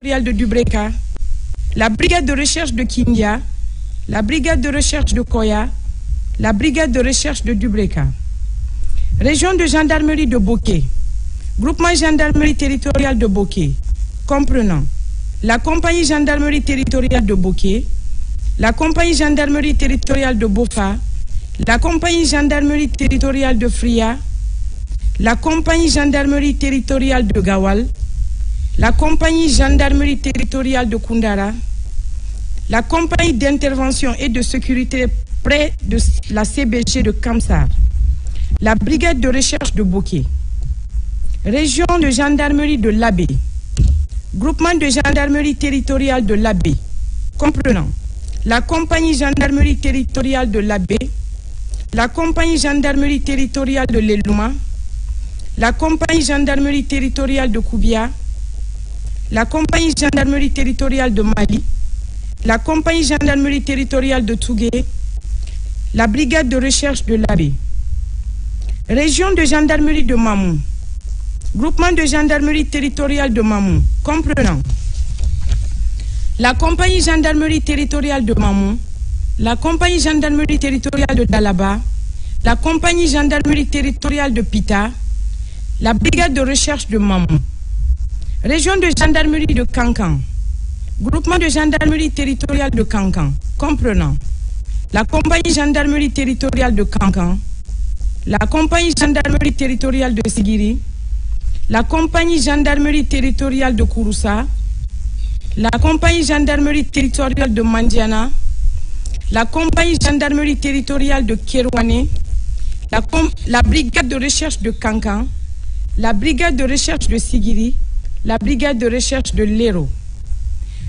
de Dubreka, la brigade de recherche de Kindia, la brigade de recherche de Koya, la brigade de recherche de Dubreka. Région de gendarmerie de Boké, groupement gendarmerie territoriale de Boké, comprenant la compagnie gendarmerie territoriale de Boké, la compagnie gendarmerie territoriale de Bofa, la compagnie gendarmerie territoriale de Fria, la compagnie gendarmerie territoriale de Gawal, la compagnie gendarmerie territoriale de Koundara, la compagnie d'intervention et de sécurité près de la CBG de Kamsar, la brigade de recherche de Boké, région de gendarmerie de Labé, groupement de gendarmerie territoriale de Labé, comprenant la compagnie gendarmerie territoriale de Labé, la compagnie gendarmerie territoriale de Lelouma, la compagnie gendarmerie territoriale de Koubia, la compagnie gendarmerie territoriale de Mali, la compagnie gendarmerie territoriale de Tougué, la brigade de recherche de Labé, région de gendarmerie de Mamou, groupement de gendarmerie territoriale de Mamou, comprenant la compagnie gendarmerie territoriale de Mamou, la compagnie gendarmerie territoriale de Dalaba, la compagnie gendarmerie territoriale de Pita, la brigade de recherche de Mamou, région de gendarmerie de Kankan, groupement de gendarmerie territoriale de Kankan, comprenant la compagnie gendarmerie territoriale de Kankan, la compagnie gendarmerie territoriale de Sigiri, la compagnie gendarmerie territoriale de Kouroussa, la compagnie gendarmerie territoriale de Mandiana, la compagnie gendarmerie territoriale de Kérouane, la brigade de recherche de Kankan, la brigade de recherche de Sigiri, la brigade de recherche de Lero,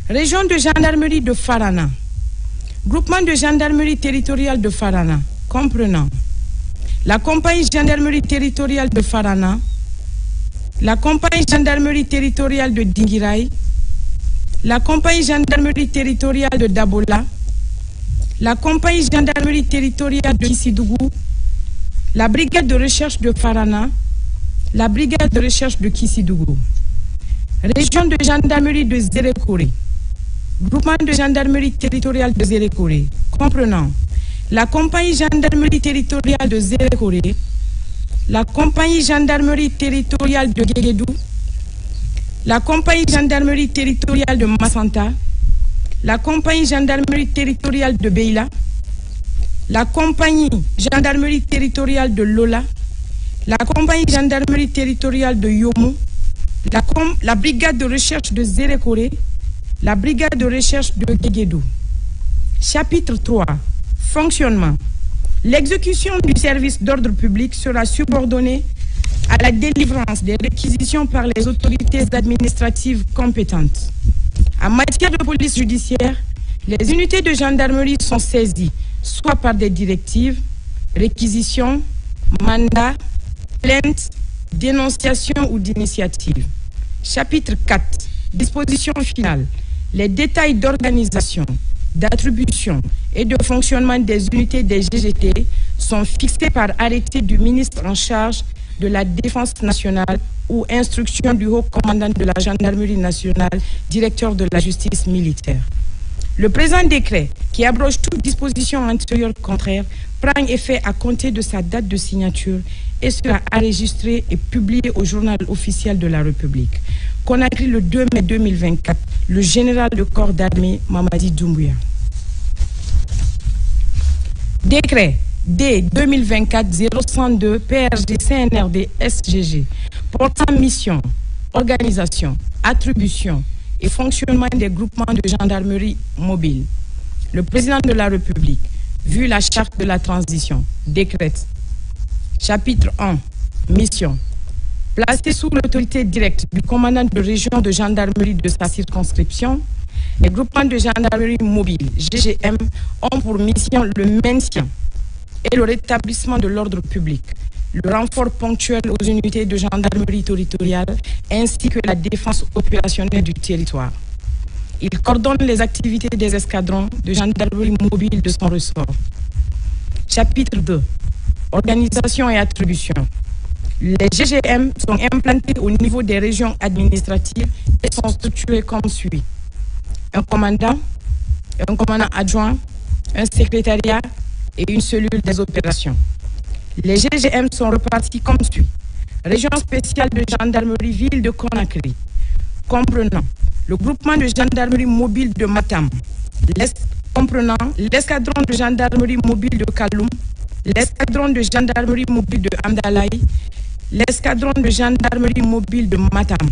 région de gendarmerie de Farana, groupement de gendarmerie territoriale de Farana, comprenant la compagnie gendarmerie territoriale de Farana, la compagnie gendarmerie territoriale de Dingirai, la compagnie gendarmerie territoriale de Dabola, la compagnie gendarmerie territoriale de Kissidougou, la brigade de recherche de Farana, la brigade de recherche de Kissidougou, région de gendarmerie de Zérékoré, groupement de gendarmerie territoriale de Zérékoré, comprenant la compagnie gendarmerie territoriale de Zérékoré, la compagnie gendarmerie territoriale de Guéguédou, la compagnie gendarmerie territoriale de Massanta, la compagnie gendarmerie territoriale de Beila, la compagnie gendarmerie territoriale de Lola, la compagnie gendarmerie territoriale de Yomo, la brigade de recherche de Zérékoré, la brigade de recherche de Guéguédou. Chapitre 3. Fonctionnement. L'exécution du service d'ordre public sera subordonnée à la délivrance des réquisitions par les autorités administratives compétentes. En matière de police judiciaire, les unités de gendarmerie sont saisies soit par des directives, réquisitions, mandats, plaintes, dénonciations ou d'initiatives. Chapitre 4. Disposition finale. Les détails d'organisation, d'attribution et de fonctionnement des unités des GGT sont fixés par arrêté du ministre en charge de la Défense nationale ou instruction du haut commandant de la Gendarmerie nationale, directeur de la justice militaire. Le présent décret, qui abroge toute disposition antérieure contraire, prend effet à compter de sa date de signature et sera enregistré et publié au journal officiel de la République. Conakry le 2 mai 2024, le général de corps d'armée Mamadi Doumbouya. Décret D 2024-062 PRG CNRD SGG portant mission, organisation, attribution et fonctionnement des groupements de gendarmerie mobile. Le président de la République, vu la charte de la transition, décrète. Chapitre 1. Mission. Placé sous l'autorité directe du commandant de région de gendarmerie de sa circonscription, les groupements de gendarmerie mobile, GGM, ont pour mission le maintien et le rétablissement de l'ordre public, le renfort ponctuel aux unités de gendarmerie territoriale ainsi que la défense opérationnelle du territoire. Il coordonne les activités des escadrons de gendarmerie mobile de son ressort. Chapitre 2. Organisation et attribution. Les GGM sont implantés au niveau des régions administratives et sont structurés comme suit. Un commandant adjoint, un secrétariat et une cellule des opérations. Les GGM sont repartis comme suit. Région spéciale de gendarmerie ville de Conakry, comprenant le groupement de gendarmerie mobile de Matam, comprenant l'escadron de gendarmerie mobile de Kaloum, l'escadron de gendarmerie mobile de Amdalaï, l'escadron de gendarmerie mobile de Matam,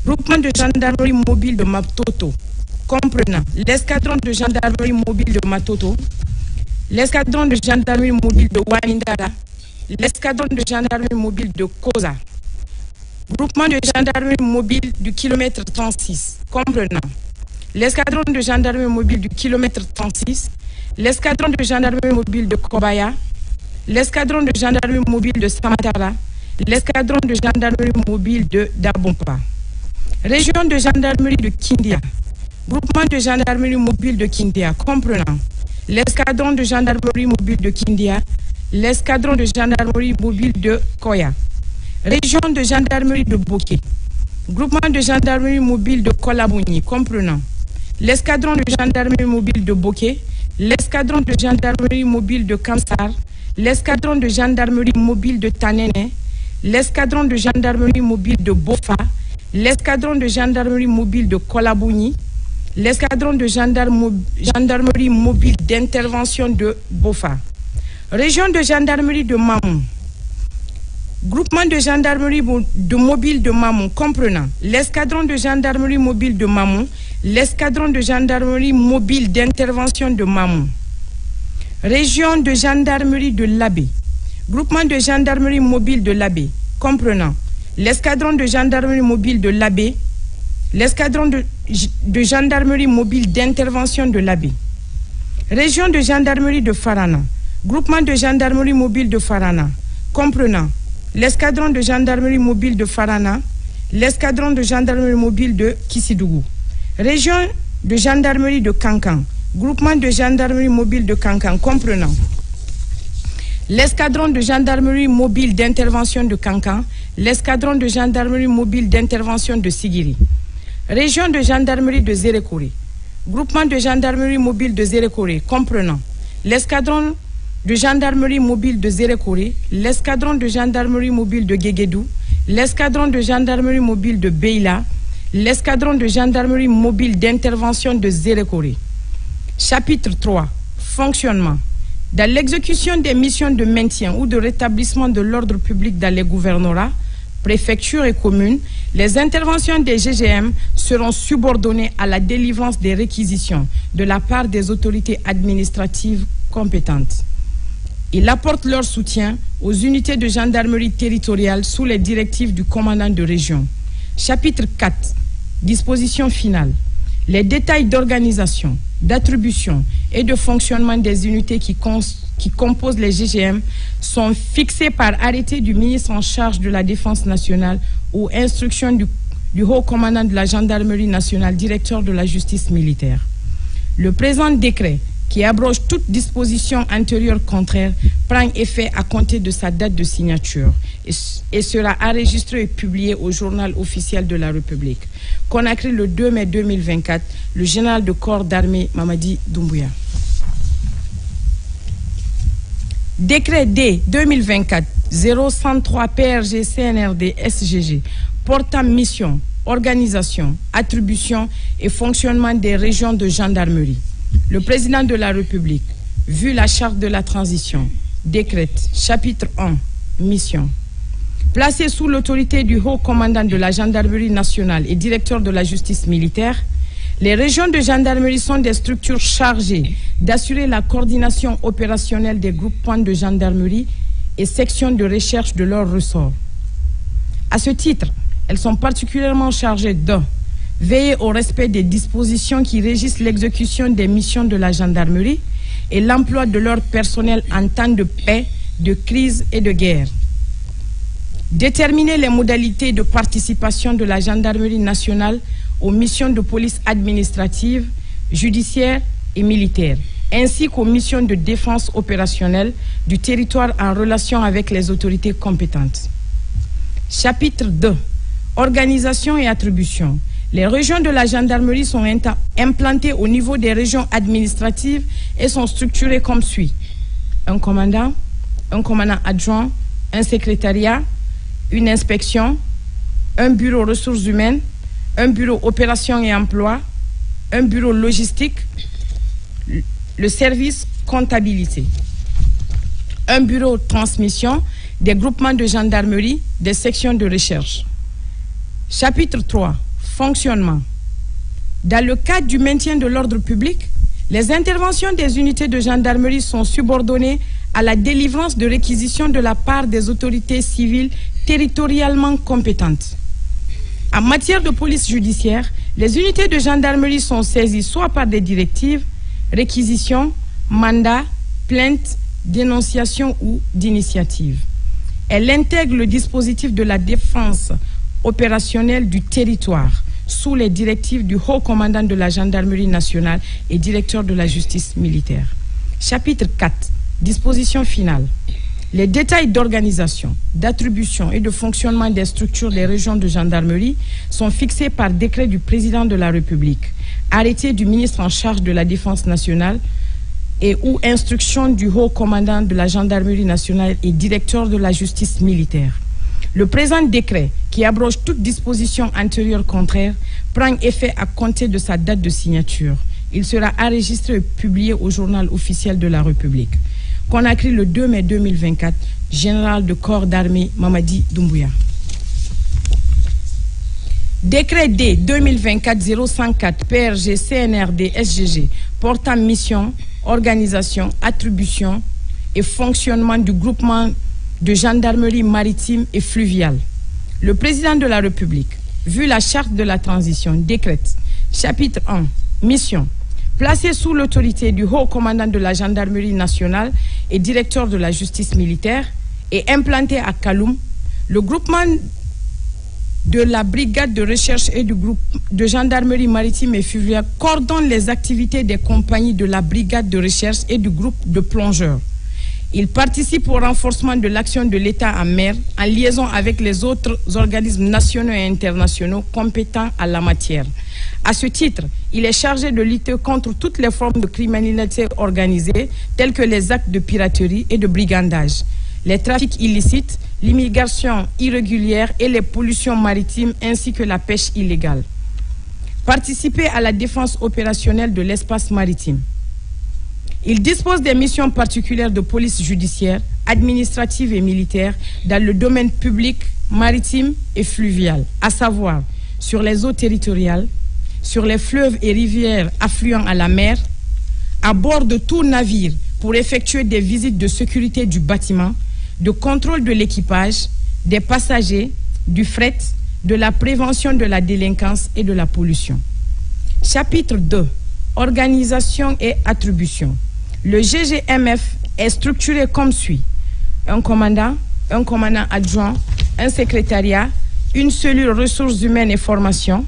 groupement de gendarmerie mobile de Matoto, comprenant l'escadron de gendarmerie mobile de Matoto, l'escadron de gendarmerie mobile de Wanindara, l'escadron de gendarmerie mobile de Koza, groupement de gendarmerie mobile du kilomètre 36, comprenant l'escadron de gendarmerie mobile du kilomètre 36, l'escadron de gendarmerie mobile de Kobaya, l'escadron de gendarmerie mobile de Samatara, l'escadron de gendarmerie mobile de Dabompa. Région de gendarmerie de Kindia, groupement de gendarmerie mobile de Kindia, comprenant l'escadron de gendarmerie mobile de Kindia, l'escadron de gendarmerie mobile de Koya. Région de gendarmerie de Boké, groupement de gendarmerie mobile de Kolabouni, comprenant l'escadron de gendarmerie mobile de Boké, l'escadron de gendarmerie mobile de Kamsar, l'escadron de gendarmerie mobile de Tanene, l'escadron de gendarmerie mobile de Bofa, l'escadron de gendarmerie mobile de Kolabouni, l'escadron de gendarmerie mobile d'intervention de Bofa. Région de gendarmerie de Mamou, groupement de gendarmerie de mobile de Mamou, comprenant l'escadron de gendarmerie mobile de Mamou, l'escadron de gendarmerie mobile d'intervention de Mamou. Région de gendarmerie de Labé, groupement de gendarmerie mobile de Labé, comprenant l'escadron de gendarmerie mobile de Labé, l'escadron de gendarmerie mobile d'intervention de Labé. Région de gendarmerie de Farana, groupement de gendarmerie mobile de Farana, comprenant l'escadron de gendarmerie mobile de Farana, l'escadron de gendarmerie mobile de Kissidougou. Région de gendarmerie de Kankan, groupement de gendarmerie mobile de Kankan, comprenant l'escadron de gendarmerie mobile d'intervention de Kankan, l'escadron de gendarmerie mobile d'intervention de Sigiri. Région de gendarmerie de Zérékoré, groupement de gendarmerie mobile de Zérékoré, comprenant l'escadron de gendarmerie mobile de Zérékoré, l'escadron de gendarmerie mobile de Guéguédou, l'escadron de gendarmerie mobile de Beila, l'escadron de gendarmerie mobile d'intervention de Zérékoré. Chapitre 3. Fonctionnement. Dans l'exécution des missions de maintien ou de rétablissement de l'ordre public dans les gouvernorats, préfectures et communes, les interventions des GGM seront subordonnées à la délivrance des réquisitions de la part des autorités administratives compétentes. Ils apportent leur soutien aux unités de gendarmerie territoriale sous les directives du commandant de région. Chapitre 4. Disposition finale. Les détails d'organisation, d'attribution et de fonctionnement des unités qui composent les GGM sont fixés par arrêté du ministre en charge de la Défense nationale ou instruction du haut commandant de la gendarmerie nationale, directeur de la justice militaire. Le présent décret, qui abroge toute disposition antérieure contraire, prend effet à compter de sa date de signature et sera enregistré et publié au journal officiel de la République. Conakry le 2 mai 2024, le général de corps d'armée Mamadi Doumbouya. Décret D 2024-063 PRG CNRD SGG portant mission, organisation, attribution et fonctionnement des régions de gendarmerie. Le président de la République, vu la charte de la transition, décrète, chapitre 1, mission. Placé sous l'autorité du haut commandant de la gendarmerie nationale et directeur de la justice militaire, les régions de gendarmerie sont des structures chargées d'assurer la coordination opérationnelle des groupements de gendarmerie et sections de recherche de leur ressort. À ce titre, elles sont particulièrement chargées de veiller au respect des dispositions qui régissent l'exécution des missions de la gendarmerie et l'emploi de leur personnel en temps de paix, de crise et de guerre. Déterminer les modalités de participation de la gendarmerie nationale aux missions de police administrative, judiciaire et militaire, ainsi qu'aux missions de défense opérationnelle du territoire en relation avec les autorités compétentes. Chapitre 2. Organisation et attribution. Les régions de la gendarmerie sont implantées au niveau des régions administratives et sont structurées comme suit. Un commandant adjoint, un secrétariat, une inspection, un bureau ressources humaines, un bureau opérations et emploi, un bureau logistique, le service comptabilité, un bureau transmission, des groupements de gendarmerie, des sections de recherche. Chapitre 3. Fonctionnement. Dans le cadre du maintien de l'ordre public, les interventions des unités de gendarmerie sont subordonnées à la délivrance de réquisitions de la part des autorités civiles territorialement compétentes. En matière de police judiciaire, les unités de gendarmerie sont saisies soit par des directives, réquisitions, mandats, plaintes, dénonciations ou d'initiatives. Elle intègre le dispositif de la défense opérationnelle du territoire sous les directives du haut commandant de la gendarmerie nationale et directeur de la justice militaire. Chapitre 4. Disposition finale. Les détails d'organisation, d'attribution et de fonctionnement des structures des régions de gendarmerie sont fixés par décret du président de la République, arrêté du ministre en charge de la défense nationale et ou instruction du haut commandant de la gendarmerie nationale et directeur de la justice militaire. Le présent décret, qui abroge toute disposition antérieure contraire, prend effet à compter de sa date de signature. Il sera enregistré et publié au journal officiel de la République. Conakry le 2 mai 2024, général de corps d'armée Mamadi Doumbouya. Décret D 2024-0104 PRG CNRD SGG portant mission, organisation, attribution et fonctionnement du groupement de gendarmerie maritime et fluviale. Le président de la République, vu la charte de la transition, décrète chapitre 1, mission, placé sous l'autorité du haut commandant de la gendarmerie nationale et directeur de la justice militaire et implanté à Kaloum, le groupement de la brigade de recherche et du groupe de gendarmerie maritime et fluviale coordonne les activités des compagnies de la brigade de recherche et du groupe de plongeurs. Il participe au renforcement de l'action de l'État en mer en liaison avec les autres organismes nationaux et internationaux compétents à la matière. À ce titre, il est chargé de lutter contre toutes les formes de criminalité organisée, telles que les actes de piraterie et de brigandage, les trafics illicites, l'immigration irrégulière et les pollutions maritimes ainsi que la pêche illégale. Participer à la défense opérationnelle de l'espace maritime. Il dispose des missions particulières de police judiciaire, administrative et militaire dans le domaine public, maritime et fluvial, à savoir sur les eaux territoriales, sur les fleuves et rivières affluents à la mer, à bord de tout navire pour effectuer des visites de sécurité du bâtiment, de contrôle de l'équipage, des passagers, du fret, de la prévention de la délinquance et de la pollution. Chapitre 2. Organisation et attribution. Le GGMF est structuré comme suit. Un commandant adjoint, un secrétariat, une cellule ressources humaines et formation,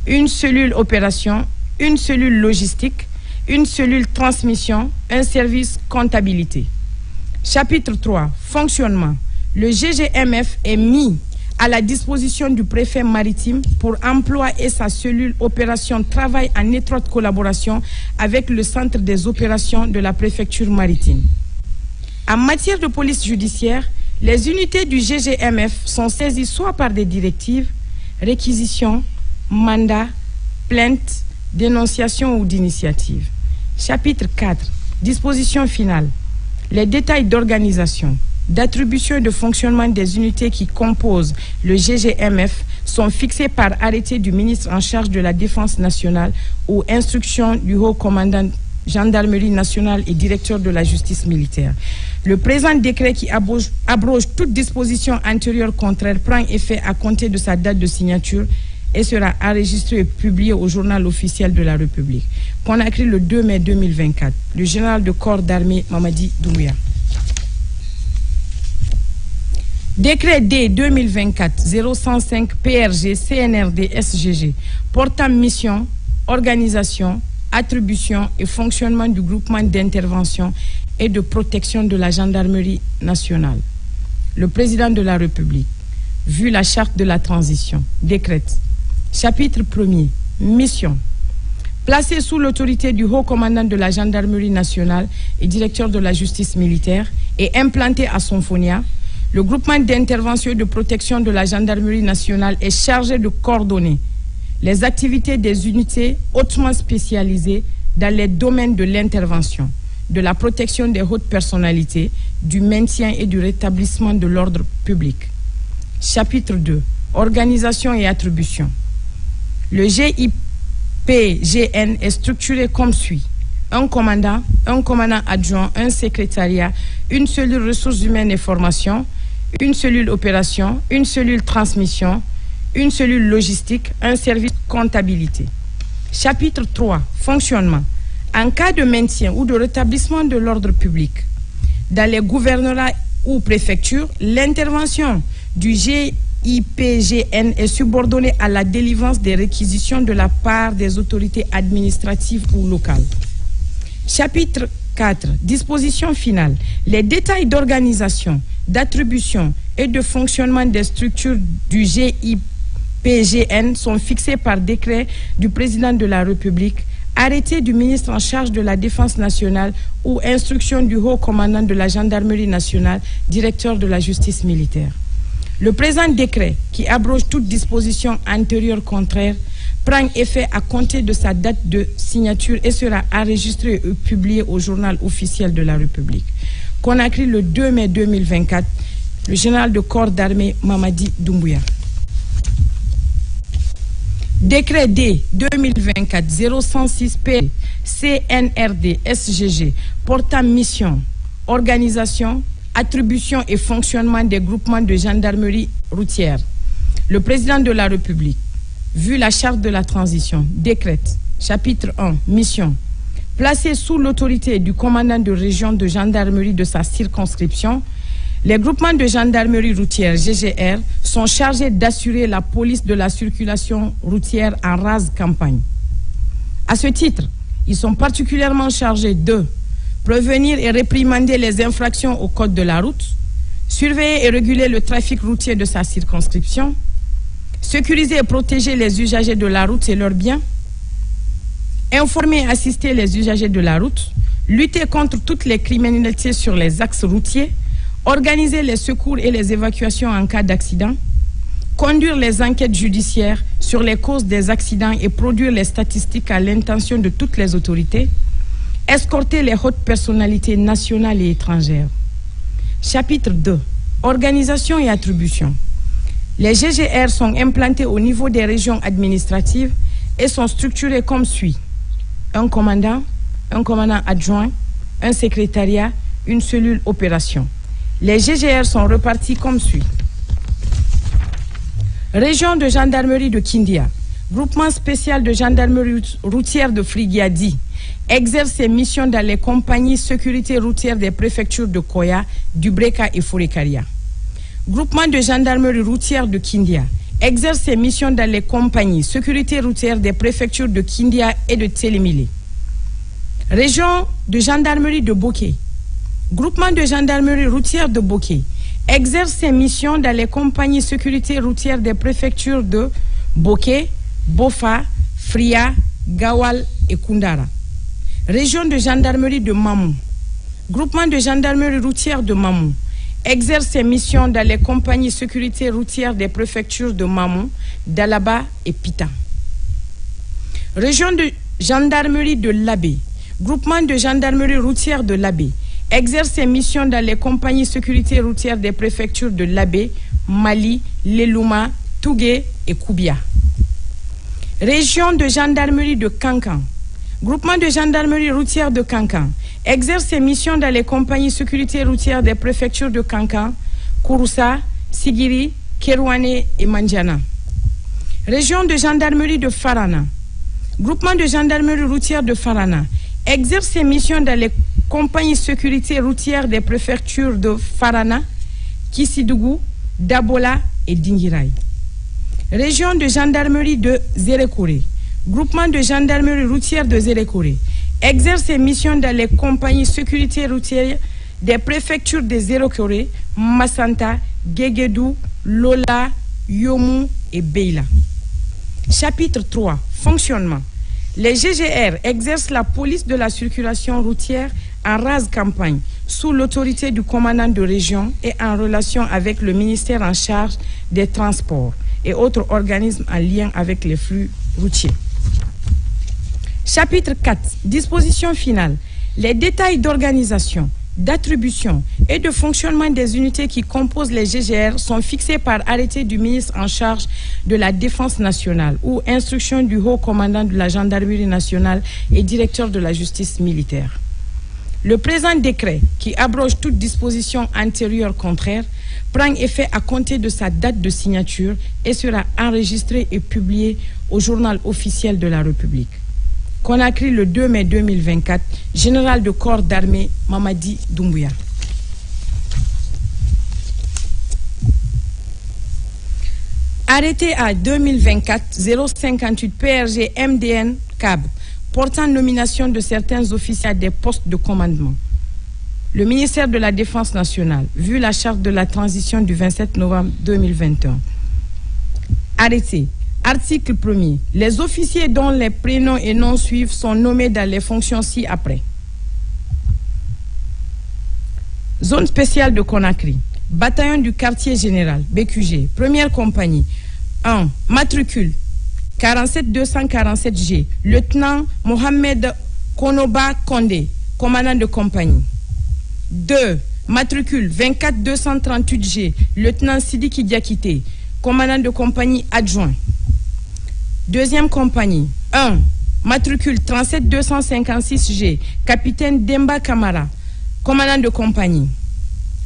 une cellule opération, une cellule logistique, une cellule transmission, un service comptabilité. Chapitre 3. Fonctionnement. Le GGMF est mis à la disposition du préfet maritime pour emploi et sa cellule opération travaille en étroite collaboration avec le centre des opérations de la préfecture maritime. En matière de police judiciaire, les unités du GGMF sont saisies soit par des directives, réquisitions, mandats, plaintes, dénonciations ou d'initiatives. Chapitre 4. Disposition finale. Les détails d'organisation, d'attribution et de fonctionnement des unités qui composent le GGMF sont fixés par arrêté du ministre en charge de la Défense nationale ou instruction du haut commandant gendarmerie nationale et directeur de la justice militaire. Le présent décret qui abroge toute disposition antérieure contraire prend effet à compter de sa date de signature et sera enregistré et publié au journal officiel de la République. Conakry le 2 mai 2024. Le général de corps d'armée Mamadi Doumbouya. Décret D 2024-0105 PRG CNRD SGG portant mission, organisation, attribution et fonctionnement du groupement d'intervention et de protection de la gendarmerie nationale. Le président de la République, vu la charte de la transition, décrète. Chapitre 1er. Mission. Placé sous l'autorité du haut commandant de la gendarmerie nationale et directeur de la justice militaire et implanté à Sonfonia, le groupement d'intervention et de protection de la gendarmerie nationale est chargé de coordonner les activités des unités hautement spécialisées dans les domaines de l'intervention, de la protection des hautes personnalités, du maintien et du rétablissement de l'ordre public. Chapitre 2. Organisation et attribution. Le GIPGN est structuré comme suit. Un commandant adjoint, un secrétariat, une cellule ressources humaines et formation, une cellule opération, une cellule transmission, une cellule logistique, un service comptabilité. Chapitre 3. Fonctionnement. En cas de maintien ou de rétablissement de l'ordre public, dans les gouvernorats ou préfectures, l'intervention du GIPGN est subordonnée à la délivrance des réquisitions de la part des autorités administratives ou locales. Chapitre 4. Disposition finale. Les détails d'organisation, d'attribution et de fonctionnement des structures du GIPGN sont fixés par décret du président de la République, arrêté du ministre en charge de la Défense nationale ou instruction du haut commandant de la gendarmerie nationale, directeur de la justice militaire. Le présent décret, qui abroge toute disposition antérieure contraire, prend effet à compter de sa date de signature et sera enregistré et publié au journal officiel de la République. Conakry le 2 mai 2024, le général de corps d'armée Mamadi Doumbouya. Décret D 2024-016 CNRD SGG portant mission, organisation, attribution et fonctionnement des groupements de gendarmerie routière. Le président de la République, vu la charte de la transition, décrète. Chapitre 1. Mission. Placé sous l'autorité du commandant de région de gendarmerie de sa circonscription, les groupements de gendarmerie routière GGR sont chargés d'assurer la police de la circulation routière en rase campagne. À ce titre, ils sont particulièrement chargés de prévenir et réprimander les infractions au code de la route, surveiller et réguler le trafic routier de sa circonscription, sécuriser et protéger les usagers de la route et leurs biens, informer et assister les usagers de la route, lutter contre toutes les criminalités sur les axes routiers, organiser les secours et les évacuations en cas d'accident, conduire les enquêtes judiciaires sur les causes des accidents et produire les statistiques à l'intention de toutes les autorités, escorter les hautes personnalités nationales et étrangères. Chapitre 2. Organisation et attribution. Les GGR sont implantés au niveau des régions administratives et sont structurés comme suit. Un commandant adjoint, un secrétariat, une cellule opération. Les GGR sont repartis comme suit. Région de gendarmerie de Kindia, groupement spécial de gendarmerie routière de Frigiadi, exerce ses missions dans les compagnies sécurité routière des préfectures de Koya, Dubreka et Forekaria. Groupement de gendarmerie routière de Kindia exerce ses missions dans les compagnies sécurité routière des préfectures de Kindia et de Télémilé. Région de gendarmerie de Boké, groupement de gendarmerie routière de Boké exerce ses missions dans les compagnies sécurité routière des préfectures de Boké, Bofa, Fria, Gawal et Koundara. Région de gendarmerie de Mamou, groupement de gendarmerie routière de Mamou exerce ses missions dans les compagnies sécurité routière des préfectures de Mamou, Dalaba et Pita. Région de gendarmerie de Labé, groupement de gendarmerie routière de Labé exerce ses missions dans les compagnies sécurité routière des préfectures de Labé, Mali, Lelouma, Tougué et Koubia. Région de gendarmerie de Kankan, groupement de gendarmerie routière de Kankan exerce ses missions dans les compagnies sécurité routière des préfectures de Kankan, Kouroussa, Sigiri, Kerouane et Mandiana. Région de gendarmerie de Farana, groupement de gendarmerie routière de Farana exerce ses missions dans les compagnies sécurité routière des préfectures de Farana, Kissidougou, Dabola et Dingirai. Région de gendarmerie de Zérekouré, groupement de gendarmerie routière de Zérékoré, exerce ses missions dans les compagnies sécurité routière des préfectures de Zérékoré, Massanta, Guéguédou, Lola, Yomou et Beila. Chapitre 3. Fonctionnement. Les GGR exercent la police de la circulation routière en rase campagne, sous l'autorité du commandant de région et en relation avec le ministère en charge des transports et autres organismes en lien avec les flux routiers. Chapitre 4. Disposition finale. Les détails d'organisation, d'attribution et de fonctionnement des unités qui composent les GGR sont fixés par arrêté du ministre en charge de la Défense nationale ou instruction du haut commandant de la gendarmerie nationale et directeur de la justice militaire. Le présent décret, qui abroge toute disposition antérieure contraire, prend effet à compter de sa date de signature et sera enregistré et publié au journal officiel de la République. Conakry, le 2 mai 2024, général de corps d'armée Mamadi Doumbouya. Arrêté à 2024-058 PRG MDN CAB, portant nomination de certains officiers à des postes de commandement. Le ministère de la Défense nationale, vu la charte de la transition du 27 novembre 2021. Arrêté. Article 1er. Les officiers dont les prénoms et noms suivent sont nommés dans les fonctions ci-après. Zone spéciale de Conakry. Bataillon du quartier général, BQG. Première compagnie. 1. Matricule 47247G. Lieutenant Mohamed Konoba Kondé, commandant de compagnie. 2. Matricule 24238G. Lieutenant Sidiki Diakité, commandant de compagnie adjoint. Deuxième compagnie. 1. Matricule 37256G. Capitaine Demba Kamara, commandant de compagnie.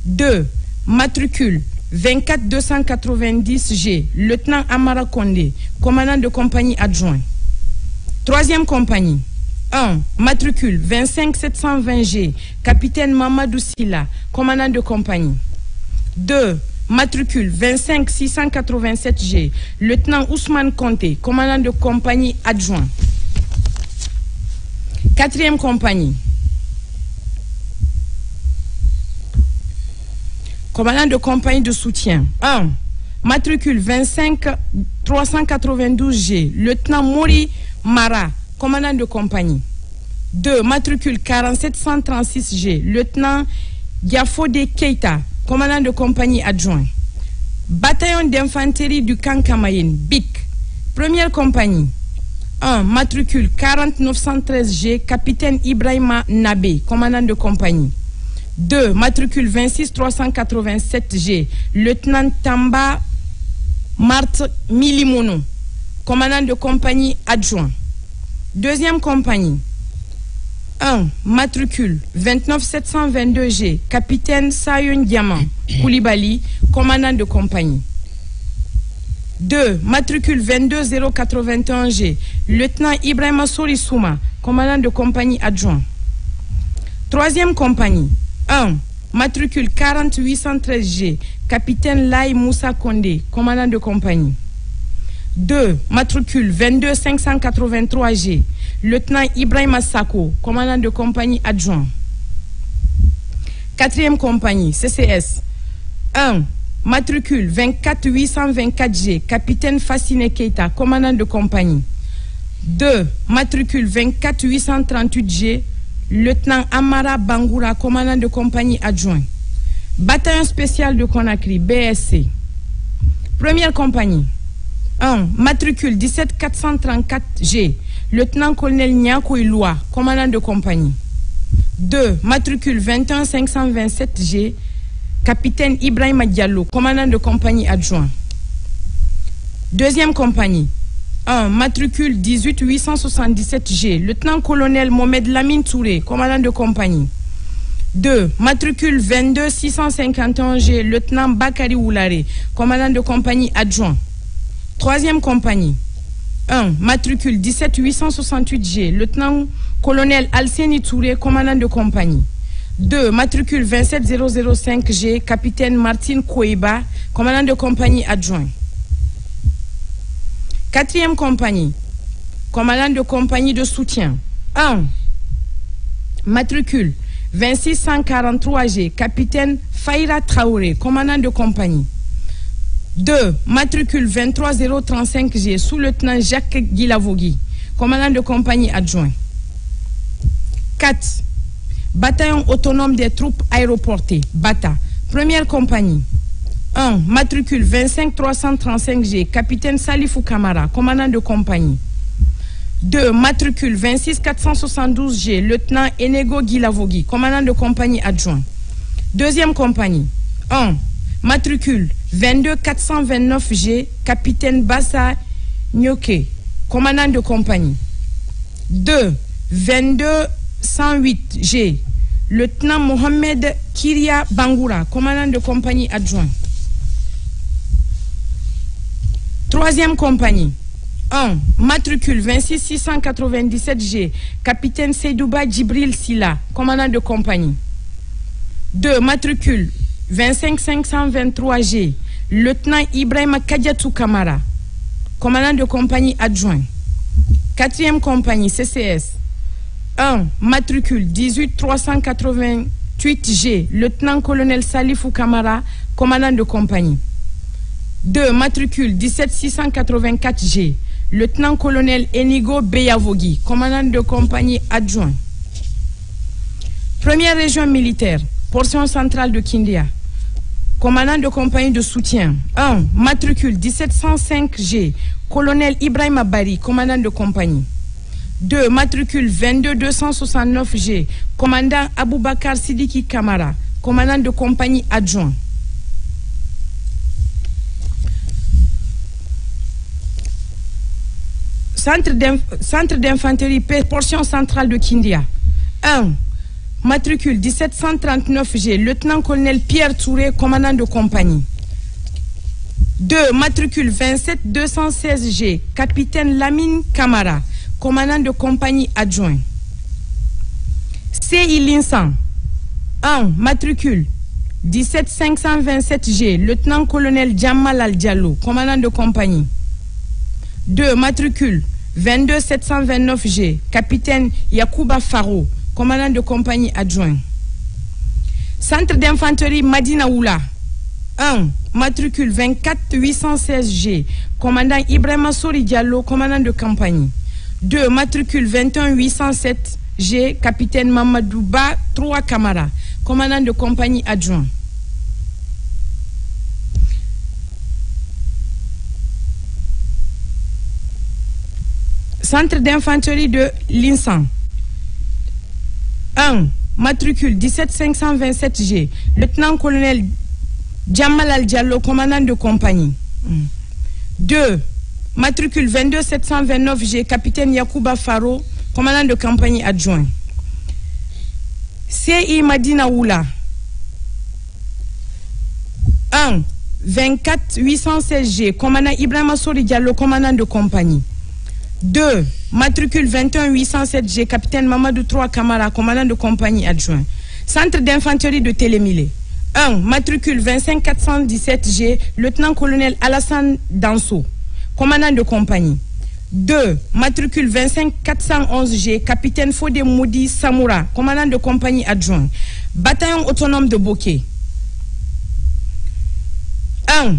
2. Matricule 24290G. Lieutenant Amara Kondé, commandant de compagnie adjoint. Troisième compagnie. 1. Matricule 25720G. Capitaine Mamadou Silla, commandant de compagnie. 2. Matricule 25687G. Lieutenant Ousmane Conté, commandant de compagnie adjoint. Quatrième compagnie. Commandant de compagnie de soutien. 1. Matricule 25392G. Lieutenant Mori Mara, commandant de compagnie. 2. Matricule 4736G. Lieutenant Diafode Keita, commandant de compagnie adjoint. Bataillon d'infanterie du Kankamayen, BIC. Première compagnie. 1. Matricule 40913G. Capitaine Ibrahima Nabé, commandant de compagnie. 2. Matricule 26387G. Lieutenant Tamba Marthe Milimono, commandant de compagnie adjoint. Deuxième compagnie. 1. Matricule 29722G. Capitaine Sayon Diamant Koulibaly, commandant de compagnie. 2. Matricule 22081G. Lieutenant Ibrahima Sorissouma, commandant de compagnie adjoint. Troisième compagnie. 1. Matricule 40813G. Capitaine Lai Moussa Kondé, commandant de compagnie. 2. Matricule 22583G. Lieutenant Ibrahima Sako, commandant de compagnie adjoint. Quatrième compagnie, CCS. 1. Matricule 24824G. Capitaine Fassine Keita, commandant de compagnie. 2. Matricule 24838G. Lieutenant Amara Bangoura, commandant de compagnie adjoint. Bataillon spécial de Conakry, BSC. Première compagnie. 1. Matricule 17434G. Lieutenant-colonel Nyako Iloua, commandant de compagnie. 2. Matricule 21527G. Capitaine Ibrahima Diallo, commandant de compagnie adjoint. Deuxième compagnie. 1. Matricule 18877G. Lieutenant-colonel Mohamed Lamine Touré, commandant de compagnie. 2. Matricule 22651G. Lieutenant Bakari Oulare, commandant de compagnie adjoint. Troisième compagnie. 1. Matricule 17868G. Lieutenant-colonel Alseni Touré, commandant de compagnie. 2. Matricule 27005G. Capitaine Martine Kouiba, commandant de compagnie adjoint. Quatrième compagnie. commandant de compagnie de soutien. 1. Matricule 2643G, capitaine Faïra Traoré, commandant de compagnie. 2. Matricule 23035G, sous-lieutenant Jacques Guilavogui, commandant de compagnie adjoint. 4. Bataillon autonome des troupes aéroportées, BATA, première compagnie. 1. Matricule 25335G, capitaine Salifou Kamara, commandant de compagnie. 2. Matricule 26472G, lieutenant Enego Guilavogui, commandant de compagnie adjoint. Deuxième compagnie. 1. Matricule 22429G, capitaine Bassa Nyoke, commandant de compagnie. 2. 2208G, lieutenant Mohamed Kiria Bangoura, commandant de compagnie adjoint. Troisième compagnie. 1. Matricule 26697G, capitaine Seydouba Djibril Silla, commandant de compagnie. 2. Matricule 25523G, lieutenant Ibrahima Kadiatou Kamara, commandant de compagnie adjoint. Quatrième compagnie, CCS. 1. Matricule 18388G, lieutenant-colonel Salifou Kamara, commandant de compagnie. 2. Matricule 17684G, lieutenant-colonel Enigo Beyavogui, commandant de compagnie adjoint. Première région militaire, portion centrale de Kindia, commandant de compagnie de soutien. 1. Matricule 1705G, colonel Ibrahima Bari, commandant de compagnie. 2. Matricule 22269G, commandant Aboubakar Sidiki Kamara, commandant de compagnie adjoint. Centre d'infanterie, portion centrale de Kindia. 1. Matricule 1739G, lieutenant-colonel Pierre Touré, commandant de compagnie. 2. Matricule 27216G, capitaine Lamine Kamara, commandant de compagnie adjoint. CI Linsan. 1. Matricule 17527G, lieutenant-colonel Djamal Al Diallo, commandant de compagnie. 2. Matricule 22729G, capitaine Yakouba Faro, commandant de compagnie adjoint. Centre d'infanterie Madina Oula. 1. Matricule 24816G, commandant Ibrahima Sori Diallo, commandant de compagnie. 2. Matricule 21807G, capitaine Mamadouba 3 Kamara, commandant de compagnie adjoint. Centre d'infanterie de Linsan. 1. Matricule 17527G, lieutenant-colonel Djamal Al Diallo, commandant de compagnie. 2. Matricule 22729G, capitaine Yakouba Faro, commandant de compagnie adjoint. CI Madina Oula. 1. 24816G, commandant Ibrahima Sori Diallo, commandant de compagnie. 2. Matricule 21807G, capitaine Mamadou 3 Kamara, commandant de compagnie adjoint. Centre d'infanterie de Télémilé. 1. Matricule 25417G, lieutenant-colonel Alassane Danso, commandant de compagnie. 2. Matricule 25411G, capitaine Fodé Moudi Samoura, commandant de compagnie adjoint. Bataillon autonome de Boké. 1.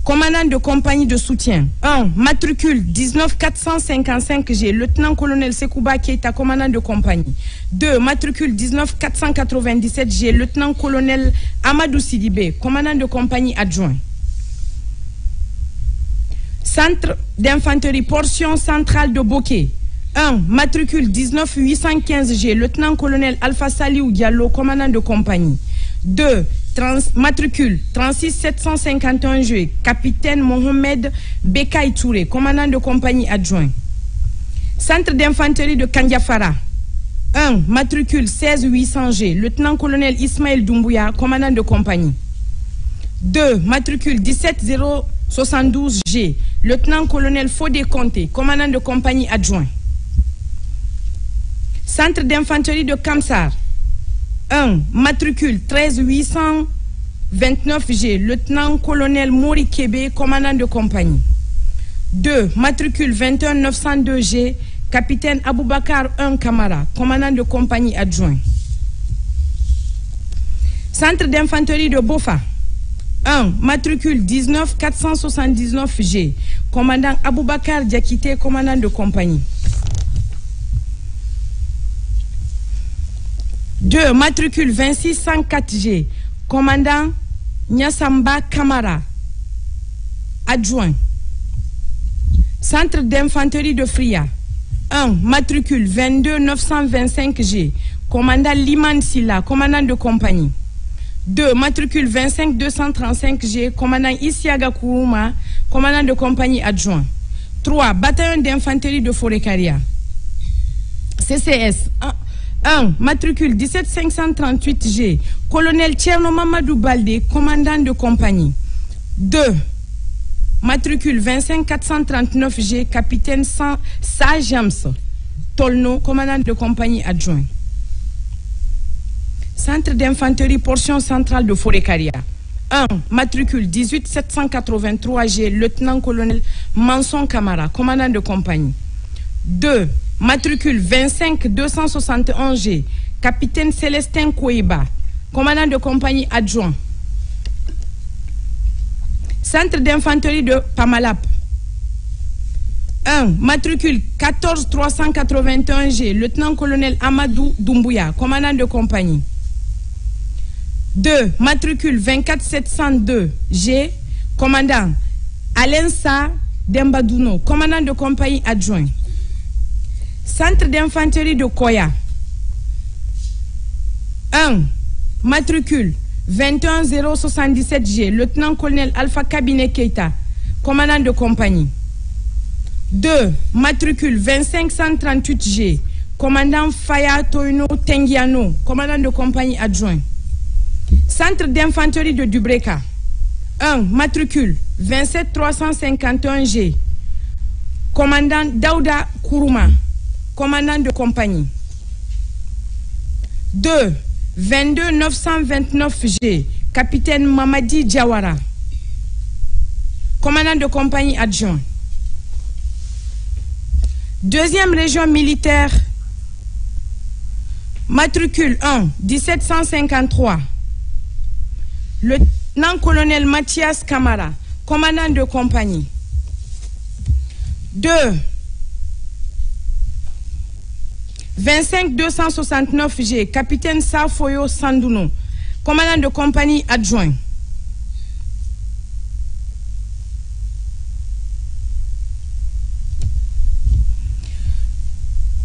Commandant de compagnie de soutien. 1. Matricule 19455G, lieutenant-colonel Sekouba Keita, commandant de compagnie. 2. Matricule 19497G, lieutenant-colonel Amadou Sidibé, commandant de compagnie adjoint. Centre d'infanterie, portion centrale de Boké. 1. Matricule 19815G, lieutenant-colonel Alpha Saliou Diallo, commandant de compagnie. 2. Matricule 36751G, capitaine Mohamed Bekay Touré, commandant de compagnie adjoint. Centre d'infanterie de Kandiafara. 1. Matricule 16800G, lieutenant-colonel Ismaël Doumbouya, commandant de compagnie. 2. Matricule 17072G, lieutenant-colonel Fodé Conté, commandant de compagnie adjoint. Centre d'infanterie de Kamsar. 1. Matricule 13829G, lieutenant-colonel Mori Kébé, commandant de compagnie. 2. Matricule 21 902G, capitaine Aboubakar 1 Kamara, commandant de compagnie adjoint. Centre d'infanterie de Bofa. 1. Matricule 19 479G, commandant Aboubakar Diakité, commandant de compagnie. 2. Matricule 26 104G, commandant Nyasamba Kamara, adjoint. Centre d'infanterie de Fria. 1. Matricule 22 925G, commandant Liman Silla, commandant de compagnie. 2. Matricule 25 235G, commandant Isiaga Kourouma, commandant de compagnie adjoint. 3. Bataillon d'infanterie de Forekaria. CCS. 1. Matricule 17 538G, colonel Tcherno Mamadou Baldé, commandant de compagnie. 2. Matricule 25 439G, capitaine Sajams Tolno, commandant de compagnie adjoint. Centre d'infanterie, portion centrale de Forekaria. 1. Matricule 18 783G, lieutenant-colonel Manson Kamara, commandant de compagnie. 2. Matricule 25 271G, capitaine Célestin Kouiba, commandant de compagnie adjoint. Centre d'infanterie de Pamalap. 1. Matricule 14 381G, lieutenant-colonel Amadou Doumbouya, commandant de compagnie. 2. Matricule 24 702G, commandant Alensa Dembadouno, commandant de compagnie adjoint. Centre d'infanterie de Koya. 1. Matricule 21 077G, lieutenant-colonel Alpha Kabine Keita, commandant de compagnie. 2. Matricule 25 138G, commandant Faya Toino Tengiano, commandant de compagnie adjoint. Centre d'infanterie de Dubreka. 1. Matricule 27 351G, commandant Daouda Kourouma, commandant de compagnie. 2. 22 929G, capitaine Mamadi Diawara, commandant de compagnie adjoint. Deuxième région militaire, matricule 1 1753, lieutenant-colonel Mathias Kamara, commandant de compagnie. 2. 25 269G, capitaine Safoyo Sandouno, commandant de compagnie adjoint.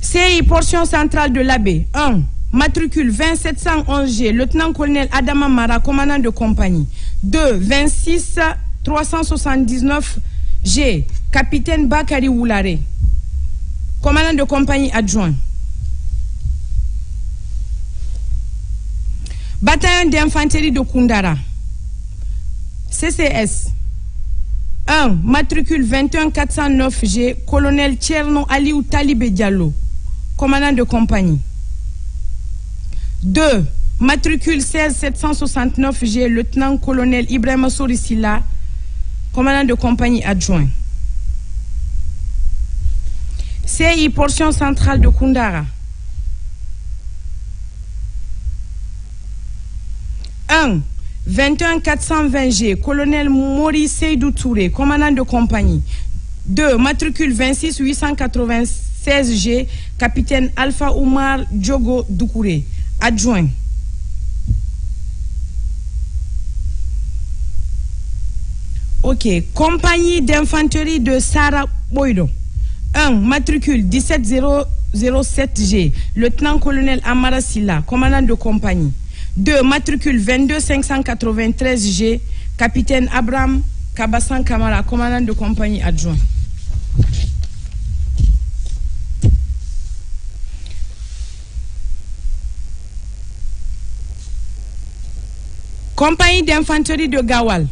CI, portion centrale de l'Abbé. 1. Matricule 20711G, lieutenant-colonel Adama Mara, commandant de compagnie. 2. 26 379G, capitaine Bakari Woulare, commandant de compagnie adjoint. Bataillon d'infanterie de Koundara. CCS. 1. Matricule 21 409G, colonel Tcherno Aliou Talibé Diallo, commandant de compagnie. 2. Matricule 16 769G, lieutenant-colonel Ibrahima Sorisila, commandant de compagnie adjoint. CI, portion centrale de Koundara. 1. 21 420G, colonel Maurice Seydou Touré, commandant de compagnie. 2. Matricule 26 896G, capitaine Alpha Oumar Diogo Doukouré, adjoint. Ok. Compagnie d'infanterie de Sarah Boido. 1. Matricule 17007G, lieutenant-colonel Amara Silla, commandant de compagnie. 2. Matricule 22 593G, capitaine Abraham Kabassan Kamara, commandant de compagnie adjoint. Compagnie d'infanterie de Gawal.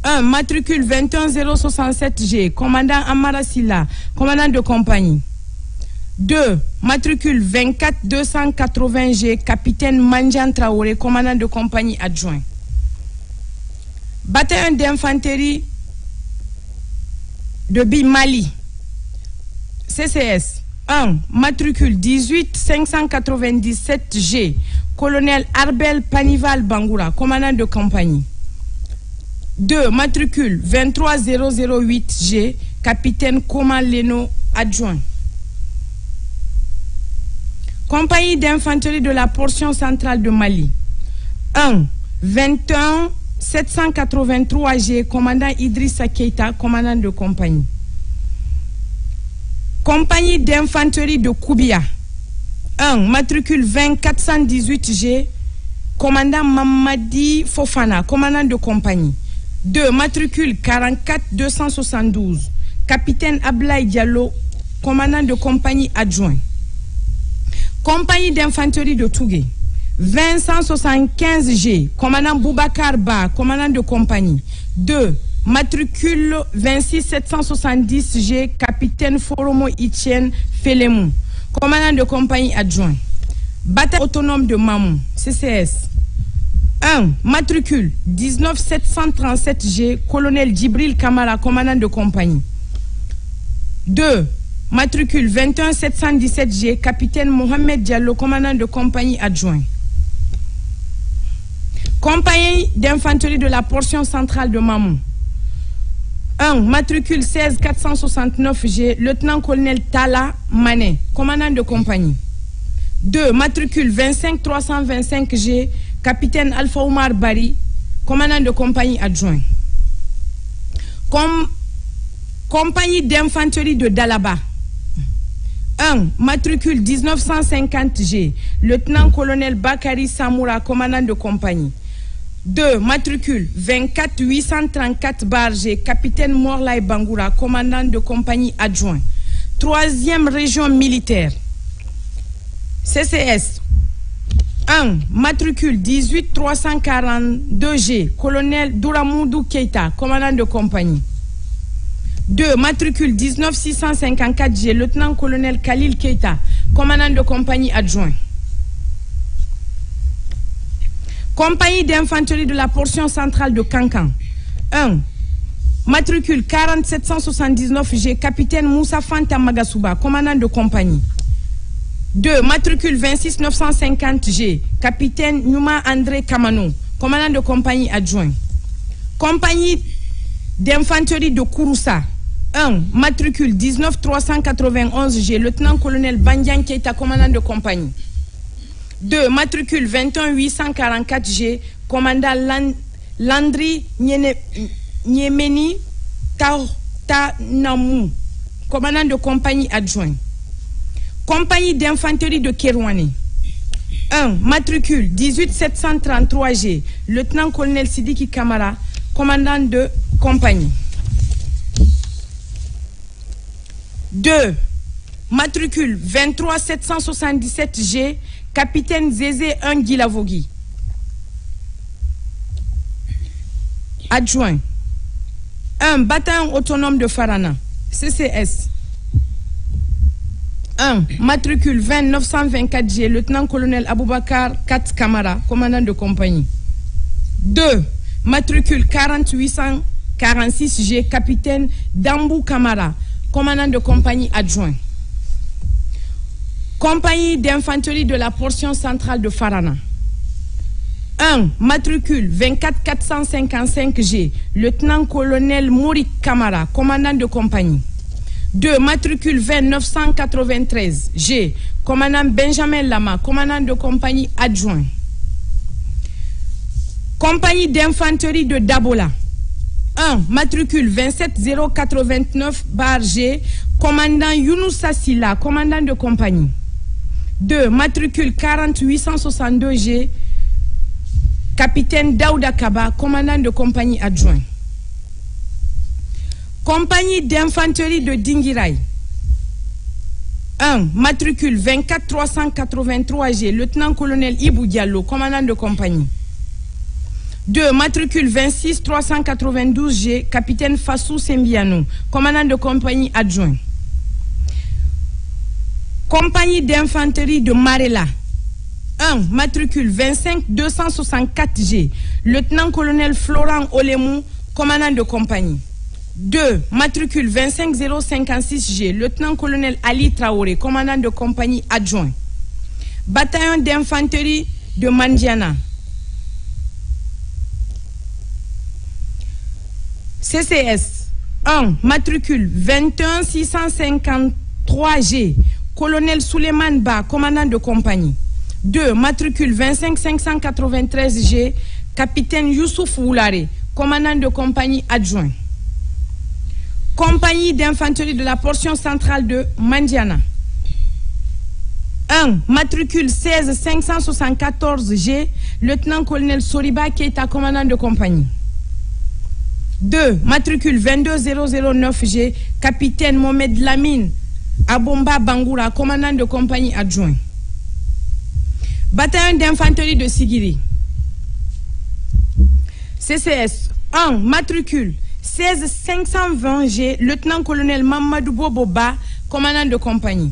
1. Matricule 21 067G, commandant Amara Silla, commandant de compagnie. 2. Matricule 24 280G, capitaine Manjan Traoré, commandant de compagnie adjoint. Bataillon d'infanterie de Mali. CCS 1. Matricule 18 597 G. Colonel Arbel Panival Bangoura, commandant de compagnie. 2. Matricule 23008 G. Capitaine Koma Leno, adjoint. Compagnie d'infanterie de la portion centrale de Mali. 1. 21 783 G. Commandant Idrissa Keita, commandant de compagnie. Compagnie d'infanterie de Koubia. 1. Matricule 20 418 G. Commandant Mamadi Fofana, commandant de compagnie. 2. Matricule 44 272. Capitaine Ablaï Diallo, commandant de compagnie adjoint. Compagnie d'infanterie de Tougué. 20 175 G. Commandant Boubacar Ba, commandant de compagnie. 2. Matricule 26 770 G. Capitaine Foromo Etienne Felemou, commandant de compagnie adjoint. Bataille autonome de Mamou, CCS. 1. Matricule 19 737 G. Colonel Djibril Kamara, commandant de compagnie. 2. Matricule 21 717 G. Capitaine Mohamed Diallo, commandant de compagnie adjoint. Compagnie d'infanterie de la portion centrale de Mamou. 1. Matricule 16 469 G. Lieutenant-colonel Tala Mané, commandant de compagnie. 2. Matricule 25 325 G. Capitaine Alpha Oumar Bari, commandant de compagnie adjoint. Compagnie d'infanterie de Dalaba. 1. Matricule 1950 G. Lieutenant-colonel Bakari Samoura, commandant de compagnie. 2. Matricule 24 834 bar G. Capitaine Morlaï Bangoura, commandant de compagnie adjoint. 3e région militaire. CCS. 1. Matricule 18 342 G. Colonel Douramoudou Keita, commandant de compagnie. 2. Matricule 19 654 G. Lieutenant-colonel Khalil Keita, commandant de compagnie adjoint. Compagnie d'infanterie de la portion centrale de Kankan. 1. Matricule 40 779 G. Capitaine Moussa Fanta Magasuba, commandant de compagnie. 2. Matricule 26 950 G. Capitaine Numa André Kamano, commandant de compagnie adjoint. Compagnie d'infanterie de Kouroussa. 1. Matricule 19 391 G. Lieutenant-colonel Bandian Keita, commandant de compagnie. 2. Matricule 21 844 G. Commandant Landry Nyemeni Tanamou, commandant de compagnie adjoint. Compagnie d'infanterie de Kerouane. 1. Matricule 18 733 G. Lieutenant-colonel Sidiki Kamara, commandant de compagnie. 2. Matricule 23 777 G. Capitaine Zézé Nguilavogui, adjoint. 1. Bataillon autonome de Farana, CCS. 1. Matricule 20 924 G. Lieutenant-colonel Aboubakar Kat Kamara, commandant de compagnie. 2. Matricule 40 846 G. Capitaine Dambou Kamara, commandant de compagnie adjoint. Compagnie d'infanterie de la portion centrale de Farana. 1. Matricule 24 455 G. Lieutenant-colonel Mourik Kamara, commandant de compagnie. 2. Matricule 20 993 G. Commandant Benjamin Lama, commandant de compagnie adjoint. Compagnie d'infanterie de Dabola. 1. Matricule 27 089 bar G. Commandant Younoussa Silla, commandant de compagnie. 2. Matricule 40 862 G. Capitaine Daouda Kaba, commandant de compagnie adjoint. Compagnie d'infanterie de Dingirai. 1. Matricule 24 383 G. Lieutenant-colonel Ibou Diallo, commandant de compagnie. 2. Matricule 26 392 G. Capitaine Fassou Sembiano, commandant de compagnie adjoint. Compagnie d'infanterie de Marela. 1. Matricule 25 264 G. Lieutenant-colonel Florent Olemou, commandant de compagnie. 2. Matricule 25056G, lieutenant-colonel Ali Traoré, commandant de compagnie adjoint. Bataillon d'infanterie de Mandiana. CCS 1. Matricule 21653G, colonel Souleymane Ba, commandant de compagnie. 2. Matricule 25593G, capitaine Youssouf Woulare, commandant de compagnie adjoint. Compagnie d'infanterie de la portion centrale de Mandiana. 1. Matricule 16574G, lieutenant-colonel Soriba Keita, commandant de compagnie. 2. Matricule 22009G, capitaine Mohamed Lamine Abomba Bangoura, commandant de compagnie adjoint. Bataillon d'infanterie de Sigiri. CCS 1. Matricule 16520G, lieutenant-colonel Mamadou Boboba, commandant de compagnie.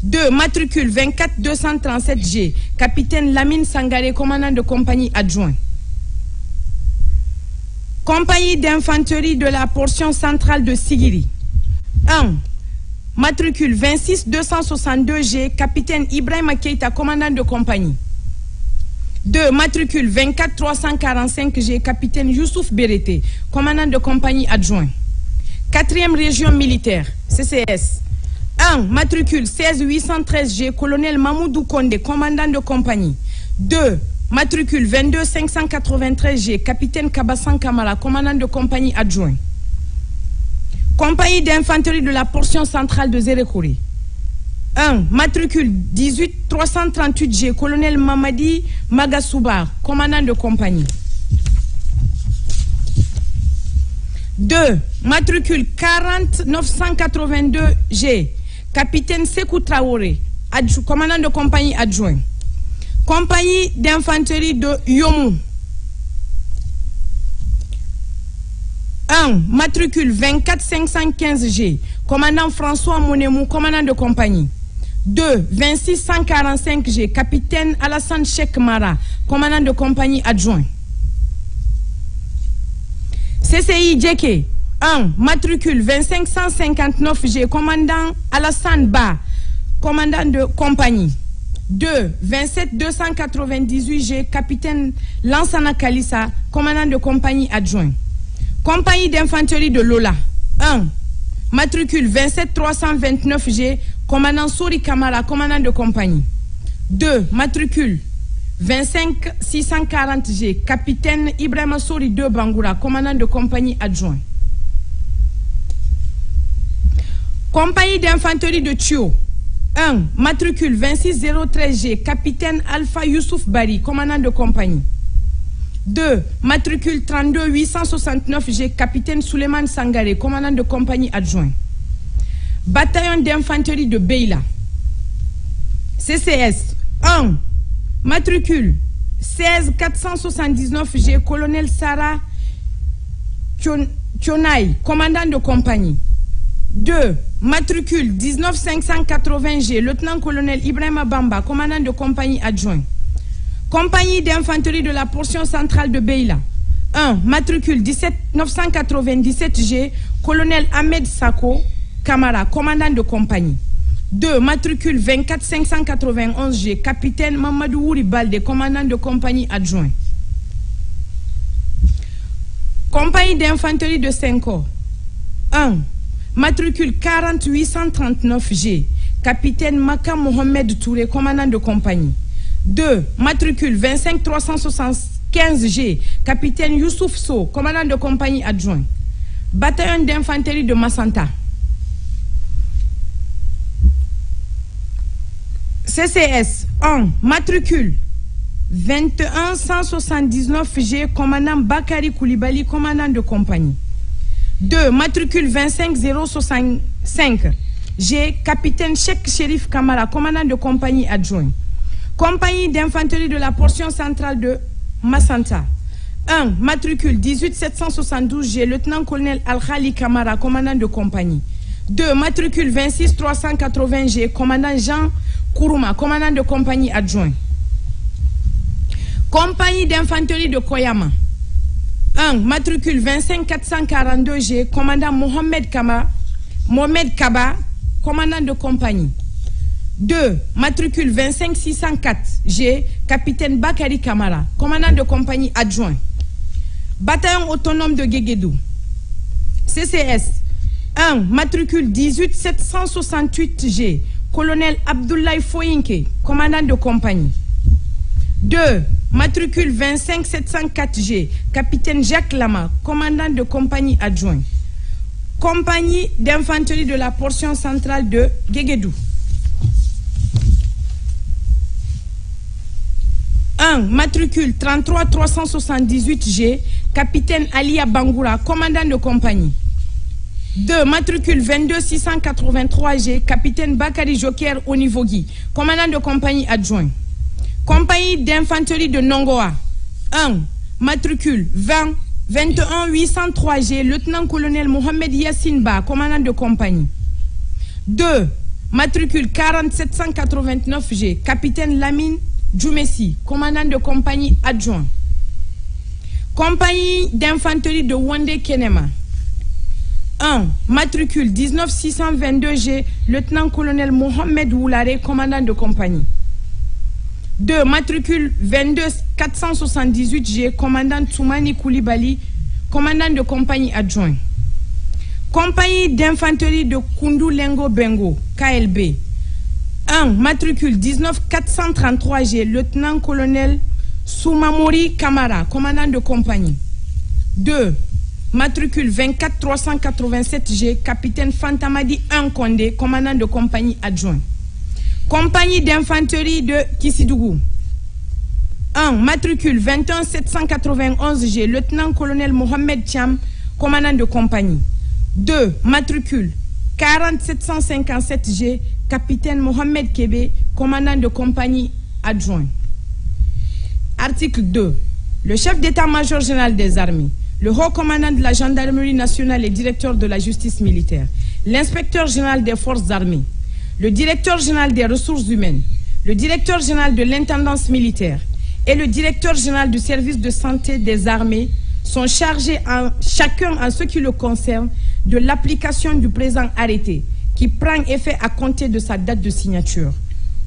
2. Matricule 24237G, capitaine Lamine Sangaré, commandant de compagnie adjoint. Compagnie d'infanterie de la portion centrale de Sigiri. 1. Matricule 26262G, capitaine Ibrahima Keita, commandant de compagnie. 2. Matricule 24345G, capitaine Youssouf Berete, commandant de compagnie adjoint. 4e région militaire, CCS. 1. Matricule 16813G, colonel Mamoudou Konde, commandant de compagnie. 2. Matricule 22593G, capitaine Kabassan Kamara, commandant de compagnie adjoint. Compagnie d'infanterie de la portion centrale de Zérekouri. 1. Matricule 18338G, colonel Mamadi Magasoubar, commandant de compagnie. 2. Matricule 40982G, capitaine Sekou Traoré, commandant de compagnie adjoint. Compagnie d'infanterie de Yomou. 1. Matricule 24515G, commandant François Monemou, commandant de compagnie. 2. 26145G, capitaine Alassane Cheikh Mara, commandant de compagnie adjoint. CCI Djeke. 1. Matricule 25159G, commandant Alassane Ba, commandant de compagnie. 2. 27298G, capitaine Lansana Kalissa, commandant de compagnie adjoint. Compagnie d'infanterie de Lola. 1. Matricule 27329G, commandant Souri Kamara, commandant de compagnie. 2. Matricule 25640G, capitaine Ibrahima Souri 2 Bangoura, commandant de compagnie adjoint. Compagnie d'infanterie de Thio. 1. Matricule 26013G, capitaine Alpha Youssouf Bari, commandant de compagnie. 2. Matricule 32869G, capitaine Souleymane Sangaré, commandant de compagnie adjoint. Bataillon d'infanterie de Beila. CCS. 1. Matricule 16479G, colonel Sarah Tchonaï, commandant de compagnie. 2. Matricule 19580G, lieutenant-colonel Ibrahima Bamba, commandant de compagnie adjoint. Compagnie d'infanterie de la portion centrale de Beila. 1. Matricule 17997G, colonel Ahmed Sako Kamara, commandant de compagnie. 2. Matricule 24591G, capitaine Mamadou Wouri Balde, commandant de compagnie adjoint. Compagnie d'infanterie de Senko. 1. Matricule 40839G, capitaine Maka Mohamed Touré, commandant de compagnie. 2. Matricule 25375G, capitaine Youssouf So, commandant de compagnie adjoint. Bataillon d'infanterie de Massanta. CCS. 1. Matricule 21179G, commandant Bakari Koulibaly, commandant de compagnie. 2. Matricule 25065G, capitaine Cheikh Chérif Kamara, commandant de compagnie adjoint. Compagnie d'infanterie de la portion centrale de Massanta. 1. Matricule 18772G, lieutenant-colonel Al-Khali Kamara, commandant de compagnie. 2. Matricule 26380G, commandant Jean Kourouma, commandant de compagnie adjoint. Compagnie d'infanterie de Koyama. 1. Matricule 25442G, commandant Mohamed Kaba, commandant de compagnie. 2. Matricule 25604G, capitaine Bakari Kamara, commandant de compagnie adjoint. Bataillon autonome de Guéguédou. CCS. 1. Matricule 18768G, colonel Abdoulaye Foyinke, commandant de compagnie. 2. Matricule 25704G, capitaine Jacques Lama, commandant de compagnie adjoint. Compagnie d'infanterie de la portion centrale de Guéguédou. 1. Matricule 33378G, capitaine Alia Bangoura, commandant de compagnie. 2. Matricule 22683G, capitaine Bakari Joker Onivogui, commandant de compagnie adjoint. Compagnie d'infanterie de Nongoa. 1. Matricule 21803G, lieutenant-colonel Mohamed Yassine Ba, commandant de compagnie. 2. Matricule 40789G, capitaine Lamine Djoumessi, commandant de compagnie adjoint. Compagnie d'infanterie de Wande Kenema. 1. Matricule 19622G, lieutenant-colonel Mohamed Woulare, commandant de compagnie. 2. Matricule 22478G, commandant Toumani Koulibaly, commandant de compagnie adjoint. Compagnie d'infanterie de Koundou Lengo Bengo, KLB. 1. Matricule 19433G, lieutenant-colonel Soumamori Kamara, commandant de compagnie. 2. Matricule 24387G, capitaine Fantamadi Nkondé, commandant de compagnie adjoint. Compagnie d'infanterie de Kissidougou. 1. Matricule 21791G, lieutenant-colonel Mohamed Thiam, commandant de compagnie. 2. Matricule 40757G, capitaine Mohamed Kébé, commandant de compagnie adjoint. Article 2. Le chef d'état-major général des armées, le haut commandant de la gendarmerie nationale et directeur de la justice militaire, l'inspecteur général des forces armées, le directeur général des ressources humaines, le directeur général de l'intendance militaire et le directeur général du service de santé des armées sont chargés chacun en ce qui le concerne de l'application du présent arrêté qui prend effet à compter de sa date de signature.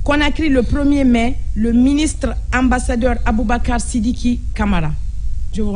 Conakry le 1er mai, le ministre ambassadeur Aboubakar Sidiki Kamara. Je vous